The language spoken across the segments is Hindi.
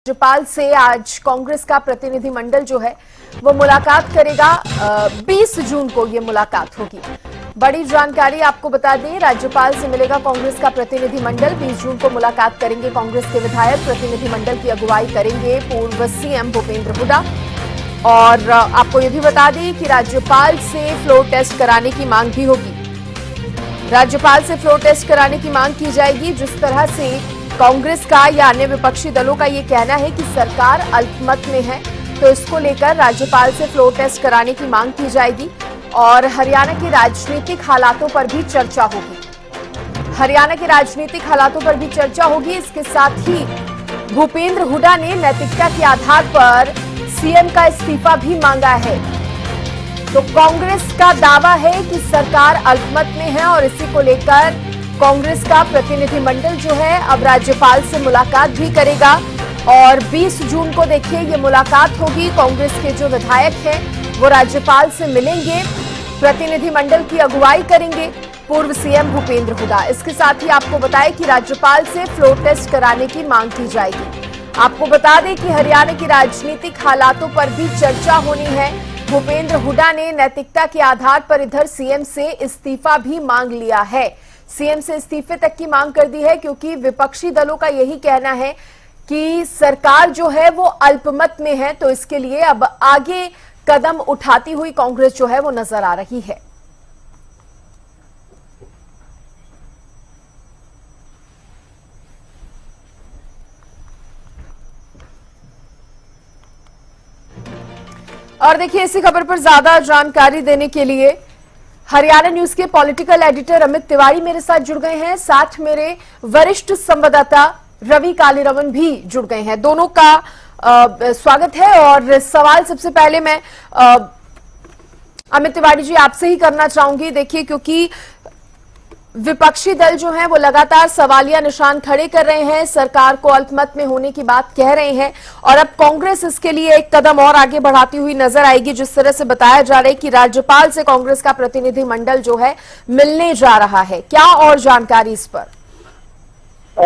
राज्यपाल से आज कांग्रेस का प्रतिनिधिमंडल जो है वो मुलाकात करेगा। 20 जून को ये मुलाकात होगी। बड़ी जानकारी आपको बता दें, राज्यपाल से मिलेगा कांग्रेस का प्रतिनिधिमंडल। 20 जून को मुलाकात करेंगे कांग्रेस के विधायक। प्रतिनिधिमंडल की अगुवाई करेंगे पूर्व सीएम भूपेंद्र हुड्डा। और आपको ये भी बता दें कि राज्यपाल से फ्लोर टेस्ट कराने की मांग भी होगी। राज्यपाल से फ्लोर टेस्ट कराने की मांग की जाएगी। जिस तरह से कांग्रेस का या अन्य विपक्षी दलों का ये कहना है कि सरकार अल्पमत में है, तो इसको लेकर राज्यपाल से फ्लोर टेस्ट कराने की मांग की जाएगी। और हरियाणा के राजनीतिक हालातों पर भी चर्चा होगी। हरियाणा के राजनीतिक हालातों पर भी चर्चा होगी। इसके साथ ही भूपेंद्र हुड्डा ने नैतिकता के आधार पर सीएम का इस्तीफा भी मांगा है। तो कांग्रेस का दावा है कि सरकार अल्पमत में है और इसी को लेकर कांग्रेस का प्रतिनिधिमंडल जो है अब राज्यपाल से मुलाकात भी करेगा। और 20 जून को देखिए ये मुलाकात होगी। कांग्रेस के जो विधायक हैं वो राज्यपाल से मिलेंगे, प्रतिनिधिमंडल की अगुवाई करेंगे पूर्व सीएम भूपेंद्र हुड्डा। इसके साथ ही आपको बताएं कि राज्यपाल से फ्लोर टेस्ट कराने की मांग की जाएगी। आपको बता दें कि हरियाणा की राजनीतिक हालातों पर भी चर्चा होनी है। भूपेंद्र हुड्डा ने नैतिकता के आधार पर इधर सीएम से इस्तीफा भी मांग लिया है। सीएम से इस्तीफे तक की मांग कर दी है, क्योंकि विपक्षी दलों का यही कहना है कि सरकार जो है वो अल्पमत में है। तो इसके लिए अब आगे कदम उठाती हुई कांग्रेस जो है वो नजर आ रही है। और देखिए, इसी खबर पर ज्यादा जानकारी देने के लिए हरियाणा न्यूज के पॉलिटिकल एडिटर अमित तिवारी मेरे साथ जुड़ गए हैं। साथ मेरे वरिष्ठ संवाददाता रवि कालीरवन भी जुड़ गए हैं। दोनों का स्वागत है। और सवाल सबसे पहले मैं अमित तिवारी जी आपसे ही करना चाहूंगी। देखिए, क्योंकि विपक्षी दल जो हैं वो लगातार सवालिया निशान खड़े कर रहे हैं, सरकार को अल्पमत में होने की बात कह रहे हैं। और अब कांग्रेस इसके लिए एक कदम और आगे बढ़ाती हुई नजर आएगी। जिस तरह से बताया जा रहा है कि राज्यपाल से कांग्रेस का प्रतिनिधिमंडल जो है मिलने जा रहा है, क्या और जानकारी इस पर?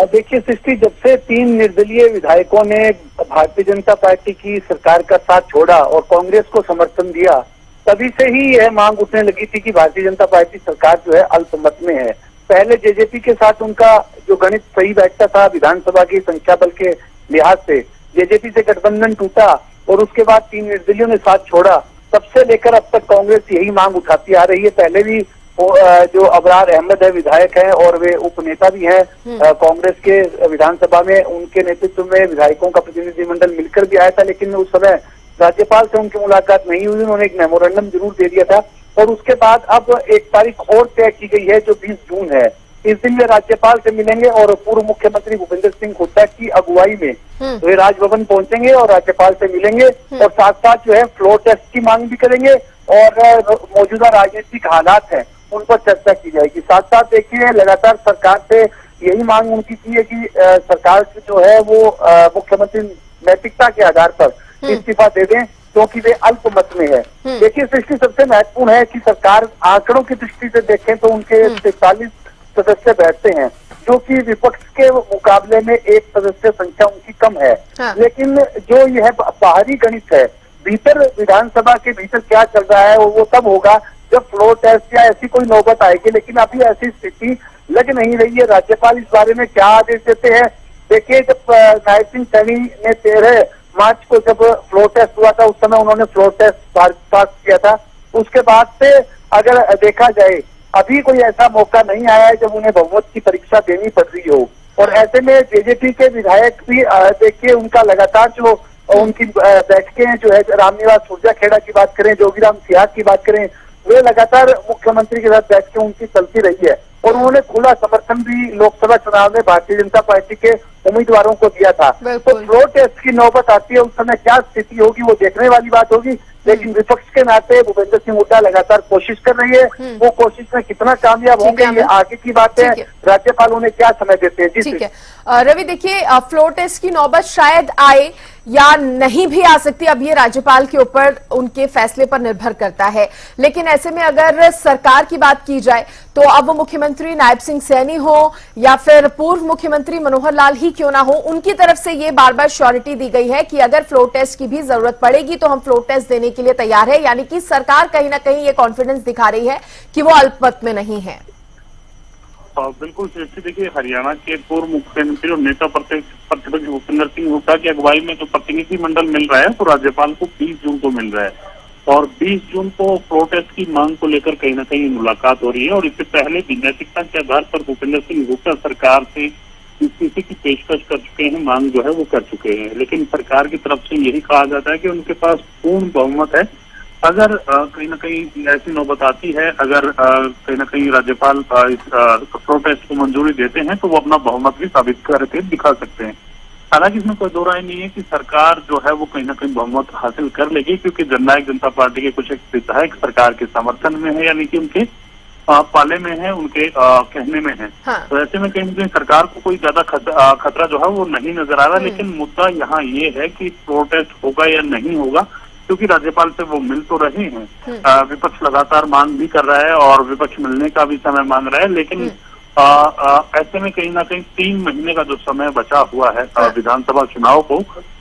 देखिए सृष्टि, जब से 3 निर्दलीय विधायकों ने भारतीय जनता पार्टी की सरकार का साथ छोड़ा और कांग्रेस को समर्थन दिया, तभी से ही यह मांग उठने लगी थी कि भारतीय जनता पार्टी सरकार जो है अल्पमत में है। पहले जेजेपी के साथ उनका जो गणित सही बैठता था विधानसभा की संख्या बल के लिहाज से, जेजेपी से गठबंधन टूटा और उसके बाद 3 निर्दलीयों ने साथ छोड़ा, तब से लेकर अब तक कांग्रेस यही मांग उठाती आ रही है। पहले भी जो अबरार अहमद है विधायक हैं और वे उपनेता भी हैं कांग्रेस के विधानसभा में, उनके नेतृत्व में विधायकों का प्रतिनिधिमंडल मिलकर भी आया था, लेकिन उस समय राज्यपाल से उनकी मुलाकात नहीं हुई। उन्होंने एक मेमोरेंडम जरूर दे दिया था। और उसके बाद अब एक तारीख और तय की गई है जो 20 जून है। इस दिन वे राज्यपाल से मिलेंगे और पूर्व मुख्यमंत्री भूपेंद्र सिंह हुड्डा की अगुवाई में वे राजभवन पहुंचेंगे और राज्यपाल से मिलेंगे और साथ साथ जो है फ्लोर टेस्ट की मांग भी करेंगे और मौजूदा राजनीतिक हालात हैं उन पर चर्चा की जाएगी। साथ साथ देखिए, लगातार सरकार से यही मांग उनकी थी कि सरकार जो है वो मुख्यमंत्री नैतिकता के आधार पर इस्तीफा दे दें, क्योंकि वे अल्पमत में है। देखिए सृष्टि, सबसे महत्वपूर्ण है कि सरकार आंकड़ों की दृष्टि से देखें तो उनके 43 सदस्य बैठते हैं, जो कि विपक्ष के मुकाबले में एक सदस्य संख्या उनकी कम है। लेकिन जो यह बाहरी गणित है, भीतर विधानसभा के भीतर क्या चल रहा है वो तब होगा जब फ्लोर टेस्ट या ऐसी कोई नौबत आएगी। लेकिन अभी ऐसी स्थिति लग नहीं रही है। राज्यपाल इस बारे में क्या आदेश देते हैं? देखिए, जब नायब सिंह सैनी ने 13 मार्च को जब फ्लोर टेस्ट हुआ था, उस समय उन्होंने फ्लोर टेस्ट पास किया था। उसके बाद से अगर देखा जाए, अभी कोई ऐसा मौका नहीं आया है जब उन्हें बहुमत की परीक्षा देनी पड़ रही हो। और ऐसे में जेजेपी के विधायक भी देखिए, उनका लगातार जो उनकी बैठकें जो है, रामनिवास सुरजाखेड़ा की बात करें, जोगीराम सियाग की बात करें, वे लगातार मुख्यमंत्री के साथ बैठकें उनकी चलती रही है। और उन्होंने खुला समर्थन भी लोकसभा चुनाव में भारतीय जनता पार्टी के उम्मीदवारों को दिया था। तो फ्लोर टेस्ट की नौबत आती है, उस समय क्या स्थिति होगी वो देखने वाली बात होगी। लेकिन विपक्ष के नाते भूपेंद्र सिंह हुड्डा लगातार कोशिश कर रही है। वो कोशिश में कितना कामयाब होंगे ये आगे की बात है। राज्यपाल उन्हें क्या समय देते हैं। जी ठीक है रवि, देखिए फ्लोर टेस्ट की नौबत शायद आए या नहीं भी आ सकती, अब ये राज्यपाल के ऊपर उनके फैसले पर निर्भर करता है। लेकिन ऐसे में अगर सरकार की बात की जाए तो अब वो मुख्यमंत्री नायब सिंह सैनी हो या फिर पूर्व मुख्यमंत्री मनोहर लाल ही क्यों ना हो, उनकी तरफ से ये बार बार श्योरिटी दी गई है कि अगर फ्लोर टेस्ट की भी जरूरत पड़ेगी तो हम फ्लोर टेस्ट देने के लिए तैयार है। यानी कि सरकार कहीं ना कहीं ये कॉन्फिडेंस दिखा रही है कि वो अल्पमत में नहीं है। बिल्कुल सृष्टि, देखिए हरियाणा के पूर्व मुख्यमंत्री और नेता प्रतिपक्ष भूपेंद्र सिंह हुड्डा की अगुवाई में जो प्रतिनिधि मंडल मिल रहा है तो राज्यपाल को 20 जून को मिल रहा है और 20 जून को फ्लोर टेस्ट की मांग को लेकर कहीं ना कहीं मुलाकात हो रही है। और इससे पहले भी नैतिकता के आधार पर भूपेंद्र सिंह हुड्डा सरकार से इस्तीफे की पेशकश कर चुके हैं, मांग जो है वो कर चुके हैं, लेकिन सरकार की तरफ से यही कहा जाता है कि उनके पास पूर्ण बहुमत है। अगर कहीं ना कहीं ऐसी नौबत आती है, अगर कहीं ना कहीं राज्यपाल इस फ्लोर टेस्ट को मंजूरी देते हैं तो वो अपना बहुमत भी साबित करके दिखा सकते हैं। हालांकि इसमें कोई दो राय नहीं है कि सरकार जो है वो कहीं ना कहीं बहुमत हासिल कर लेगी, क्योंकि जननायक जनता पार्टी के कुछ एक विधायक सरकार के समर्थन में है, यानी कि उनके पाले में है, उनके कहने में है। हाँ। तो ऐसे में कहीं ना कहीं सरकार को कोई ज्यादा खतरा जो है वो नहीं नजर आ रहा। लेकिन मुद्दा यहाँ ये है कि फ्लोर टेस्ट होगा या नहीं होगा, क्योंकि राज्यपाल से वो मिल तो रहे हैं, विपक्ष लगातार मांग भी कर रहा है और विपक्ष मिलने का भी समय मांग रहा है, लेकिन ऐसे में कहीं ना कहीं 3 महीने का जो समय बचा हुआ है विधानसभा चुनाव को,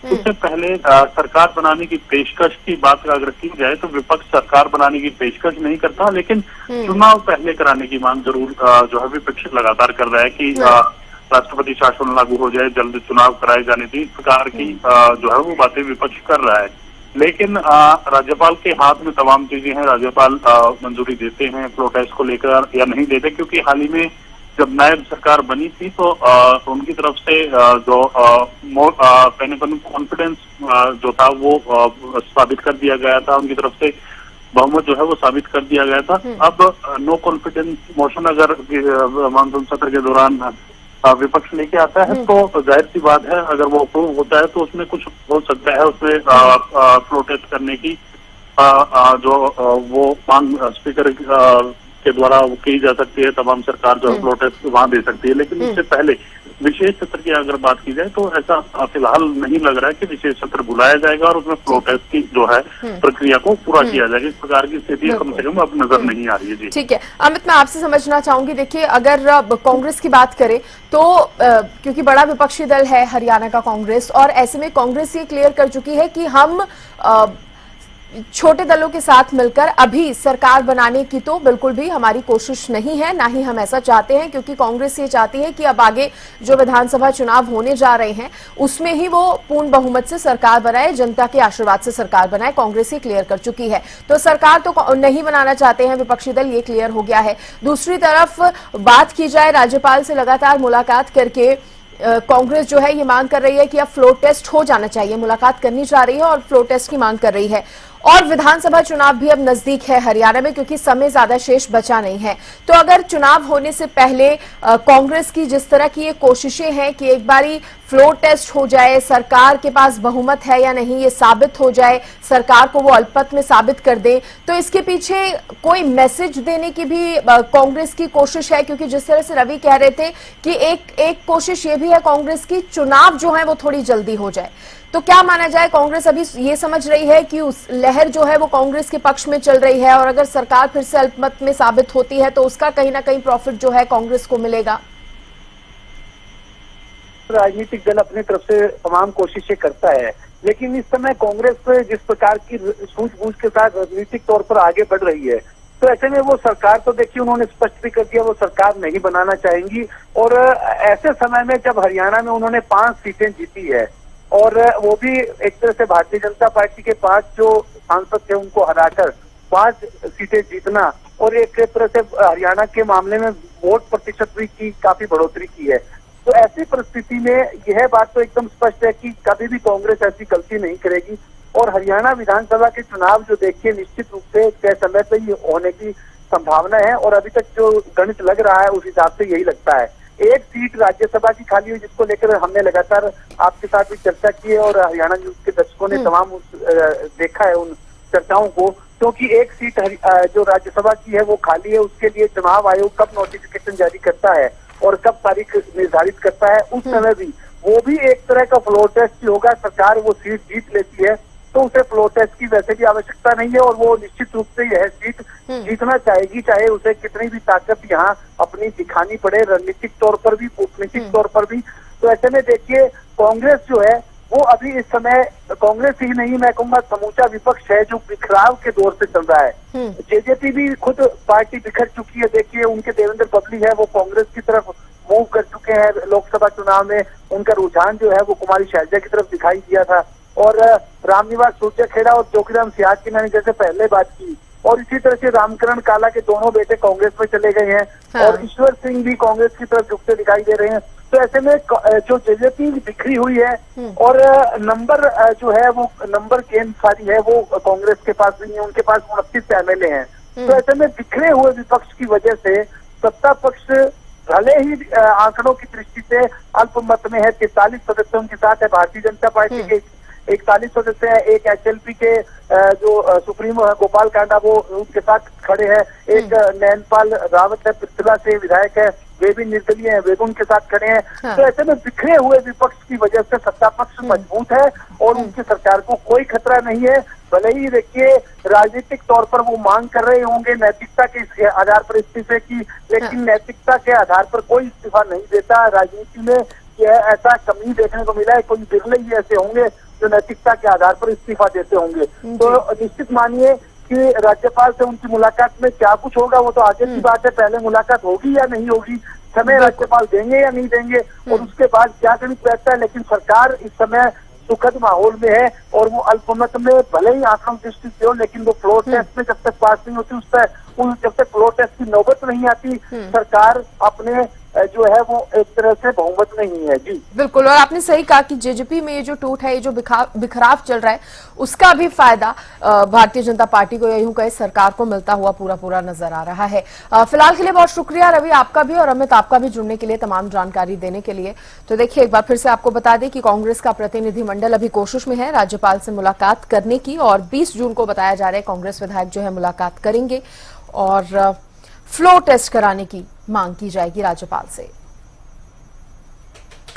उससे पहले सरकार बनाने की पेशकश की बात अगर की जाए तो विपक्ष सरकार बनाने की पेशकश नहीं करता, लेकिन चुनाव पहले कराने की मांग जरूर जो है विपक्ष लगातार कर रहा है कि राष्ट्रपति शासन लागू हो जाए, जल्द चुनाव कराए जाने की, इस प्रकार की जो है वो बातें विपक्ष कर रहा है। लेकिन राज्यपाल के हाथ में तमाम चीजें हैं, राज्यपाल मंजूरी देते हैं फ्लोर टेस्ट को लेकर या नहीं देते, क्योंकि हाल ही में जब नायब सरकार बनी थी तो उनकी तरफ से जो कॉन्फिडेंस जो था वो साबित कर दिया गया था, उनकी तरफ से बहुमत जो है वो साबित कर दिया गया था। अब नो कॉन्फिडेंस मोशन अगर मानसून सत्र के दौरान विपक्ष लेके आता है तो जाहिर सी बात है अगर वो अप्रूव होता है तो उसमें कुछ हो सकता है, उसमें फ्लोर टेस्ट करने की जो वो मांग स्पीकर के द्वारा की जा सकती है, तमाम सरकार जो है फ्लोर टेस्ट वहां दे सकती है। लेकिन इससे पहले विशेष सत्र की अगर बात की जाए तो ऐसा फिलहाल नहीं लग रहा है कि विशेष सत्र बुलाया जाएगा और उसमें फ्लोर टेस्ट की जो है प्रक्रिया को पूरा किया जाएगा। इस प्रकार की स्थिति कम से कम अब नजर नहीं आ रही है। जी ठीक है अमित, मैं आपसे समझना चाहूंगी, देखिए अगर कांग्रेस की बात करें तो क्योंकि बड़ा विपक्षी दल है हरियाणा का कांग्रेस, और ऐसे में कांग्रेस ये क्लियर कर चुकी है कि हम छोटे दलों के साथ मिलकर अभी सरकार बनाने की तो बिल्कुल भी हमारी कोशिश नहीं है, ना ही हम ऐसा चाहते हैं, क्योंकि कांग्रेस ये चाहती है कि अब आगे जो विधानसभा चुनाव होने जा रहे हैं उसमें ही वो पूर्ण बहुमत से सरकार बनाए, जनता के आशीर्वाद से सरकार बनाए। कांग्रेस ये क्लियर कर चुकी है, तो सरकार तो नहीं बनाना चाहते हैं विपक्षी दल, ये क्लियर हो गया है। दूसरी तरफ बात की जाए राज्यपाल से लगातार मुलाकात करके कांग्रेस जो है ये मांग कर रही है कि अब फ्लोर टेस्ट हो जाना चाहिए, मुलाकात करनी चाह रही है और फ्लोर टेस्ट की मांग कर रही है। और विधानसभा चुनाव भी अब नजदीक है हरियाणा में, क्योंकि समय ज्यादा शेष बचा नहीं है। तो अगर चुनाव होने से पहले कांग्रेस की जिस तरह की ये कोशिशें हैं कि एक बारी फ्लोर टेस्ट हो जाए, सरकार के पास बहुमत है या नहीं ये साबित हो जाए, सरकार को वो अल्पमत में साबित कर दे, तो इसके पीछे कोई मैसेज देने की भी कांग्रेस की कोशिश है? क्योंकि जिस तरह से रवि कह रहे थे कि एक कोशिश ये भी है कांग्रेस की, चुनाव जो है वो थोड़ी जल्दी हो जाए। तो क्या माना जाए, कांग्रेस अभी ये समझ रही है कि उस लहर जो है वो कांग्रेस के पक्ष में चल रही है और अगर सरकार फिर से अल्पमत में साबित होती है तो उसका कहीं ना कहीं प्रॉफिट जो है कांग्रेस को मिलेगा? राजनीतिक दल अपनी तरफ से तमाम कोशिशें करता है, लेकिन इस समय कांग्रेस जिस प्रकार की सूझबूझ के साथ राजनीतिक तौर पर आगे बढ़ रही है, तो ऐसे में वो सरकार तो देखिए उन्होंने स्पष्ट भी कर दिया वो सरकार नहीं बनाना चाहेंगी। और ऐसे समय में जब हरियाणा में उन्होंने 5 सीटें जीती है और वो भी एक तरह से भारतीय जनता पार्टी के 5 जो सांसद थे उनको हराकर 5 सीटें जीतना और एक तरह से हरियाणा के मामले में वोट प्रतिशत भी की काफी बढ़ोतरी की है, तो ऐसी परिस्थिति में यह बात तो एकदम स्पष्ट है कि कभी भी कांग्रेस ऐसी गलती नहीं करेगी। और हरियाणा विधानसभा के चुनाव जो देखिए निश्चित रूप से तय समय पे ही होने की संभावना है और अभी तक जो गणित लग रहा है उस हिसाब से यही लगता है। एक सीट राज्यसभा की खाली हुई जिसको लेकर हमने लगातार आपके साथ भी चर्चा की है और हरियाणा न्यूज के दर्शकों ने तमाम देखा है उन चर्चाओं को, क्योंकि एक सीट जो राज्यसभा की है वो खाली है, उसके लिए चुनाव आयोग कब नोटिफिकेशन जारी करता है और कब तारीख निर्धारित करता है, उस समय भी वो भी एक तरह का फ्लोर टेस्ट ही होगा। सरकार वो सीट जीत लेती है तो उसे फ्लोर टेस्ट की वैसे भी आवश्यकता नहीं है और वो निश्चित रूप से यह सीट जीतना चाहेगी, चाहे उसे कितनी भी ताकत यहाँ अपनी दिखानी पड़े, रणनीतिक तौर पर भी, कूटनीतिक तौर पर भी। तो ऐसे में देखिए कांग्रेस जो है वो अभी इस समय, कांग्रेस ही नहीं मैं कहूंगा समूचा विपक्ष है जो बिखराव के दौर से चल रहा है। जेजेपी भी खुद पार्टी बिखर चुकी है। देखिए उनके देवेंद्र बबली है वो कांग्रेस की तरफ मूव कर चुके हैं। लोकसभा चुनाव में उनका रुझान जो है वो कुमारी शैलजा की तरफ दिखाई दिया था। और रामनिवास सूर्यखेड़ा और जोगीराम सियाज की मैंने जैसे पहले बात की, और इसी तरह से रामकरण काला के दोनों बेटे कांग्रेस में चले गए हैं। हाँ। और ईश्वर सिंह भी कांग्रेस की तरफ झुकते दिखाई दे रहे हैं। तो ऐसे में जो जेजेपी बिखरी हुई है और नंबर जो है वो नंबर गेम सारी है वो कांग्रेस के पास नहीं है, उनके पास 29 एमएलए हैं। तो ऐसे में बिखरे हुए विपक्ष की वजह से सत्ता पक्ष भले ही आंकड़ों की दृष्टि से अल्पमत में है, 43 सदस्य उनके साथ है, भारतीय जनता पार्टी के 41 सदस्य है, एक एचएलपी के जो सुप्रीमो है गोपाल कांडा वो उनके साथ खड़े हैं, एक नैनपाल रावत है पृथ्ला से विधायक है, वे भी निर्दलीय हैं, वे भी उनके साथ खड़े हैं। हाँ। तो ऐसे में बिखरे हुए विपक्ष की वजह से सत्ता पक्ष मजबूत है और उनकी सरकार को कोई खतरा नहीं है। भले ही देखिए राजनीतिक तौर पर वो मांग कर रहे होंगे नैतिकता के आधार पर इस्तीफे की, लेकिन हाँ। नैतिकता के आधार पर कोई इस्तीफा नहीं देता। राजनीति में ऐसा कमी देखने को मिला है, कोई बिरले ही ऐसे होंगे जो नैतिकता के आधार पर इस्तीफा देते होंगे। तो निश्चित मानिए कि राज्यपाल से उनकी मुलाकात में क्या कुछ होगा वो तो आगे की बात है। पहले मुलाकात होगी या नहीं होगी, समय राज्यपाल देंगे या नहीं देंगे, और उसके बाद क्या गणित बैठता है। लेकिन सरकार इस समय सुखद माहौल में है और वो अल्पमत में भले ही आंकड़ों की दृष्टि से हो, लेकिन वो फ्लोर टेस्ट में जब तक पास नहीं होती जब तक फ्लोर टेस्ट की नौबत नहीं आती, सरकार अपने जो है वो एक तरह से बहुमत नहीं है। जी बिल्कुल, और आपने सही कहा कि जेजेपी में ये जो टूट है, ये जो बिखराव चल रहा है, उसका भी फायदा भारतीय जनता पार्टी को या यूं कहे सरकार को मिलता हुआ पूरा नजर आ रहा है। फिलहाल के लिए बहुत शुक्रिया रवि आपका भी और अमित आपका भी जुड़ने के लिए, तमाम जानकारी देने के लिए। तो देखिए एक बार फिर से आपको बता दें कि कांग्रेस का प्रतिनिधिमंडल अभी कोशिश में है राज्यपाल से मुलाकात करने की, और 20 जून को बताया जा रहा है कांग्रेस विधायक जो है मुलाकात करेंगे और फ्लोर टेस्ट कराने की मांग की जाएगी राज्यपाल से।